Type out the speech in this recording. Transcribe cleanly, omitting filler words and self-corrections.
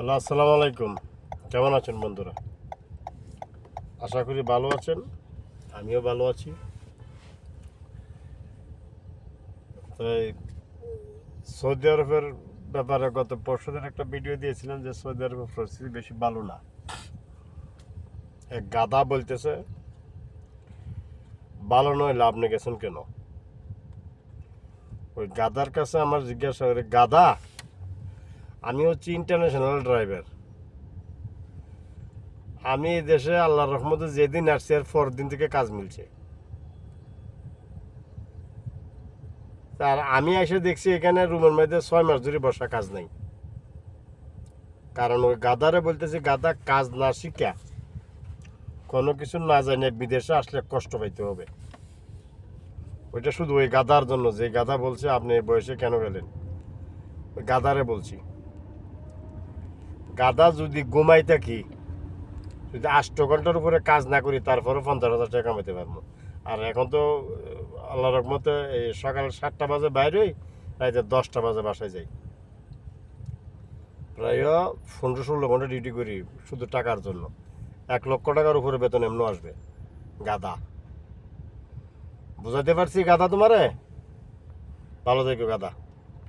Hello, আসসালামু আলাইকুম। কেমন আছেন বন্ধুরা? আশা করি ভালো আছেন। আমিও ভালো আছি। তাই সৌদি আরবের ব্যাপারে গত পরশুদিন একটা ভিডিও দিয়েছিলাম যে সৌদি আরবের পরিস্থিতি বেশি ভালো না। এক গাধা বলতেছে ভালো নয়, লাভ নিয়ে গেছেন কেন? ওই গাধার কাছে আমার জিজ্ঞাসা করে, গাধা আমি হচ্ছি ইন্টারন্যাশনাল ড্রাইভার। আমি এই দেশে আল্লাহর রহমতে যেদিন আসছি আর পরের দিন থেকে কাজ মিলছে। আর আমি এসে দেখছি এখানে রুমের মধ্যে 6 মাস ধরে বসা, কাজ নাই। কারণ ওই গাদারে বলতেছি, গাদা কাজ না শিখা কোনো কিছু না জানে বিদেশে আসলে কষ্ট পাইতে হবে। ওইটা শুধু ওই গাদার জন্য, যে গাদা বলছে আপনি এই বয়সে কেন গেলেন, ওই গাদারে বলছি। গাদা যদি ঘুমাই থাকি, যদি 8 ঘন্টার উপরে কাজ না করি, তারপরে 50,000 টাকা কামাইতে পারবো। আর এখন তো আল্লাহ রহমতে এই সকাল 7টা বাজে বাইরে হই, রাতে 10টা বাজে বাসায় যাই। প্রায় 15-16 ঘন্টা ডিউটি করি শুধু টাকার জন্য। 1 লক্ষ টাকার উপরে বেতন এমন আসবে। গাদা, বুঝাতে পারছি গাদা তোমারে? ভালো থেকো গাদা।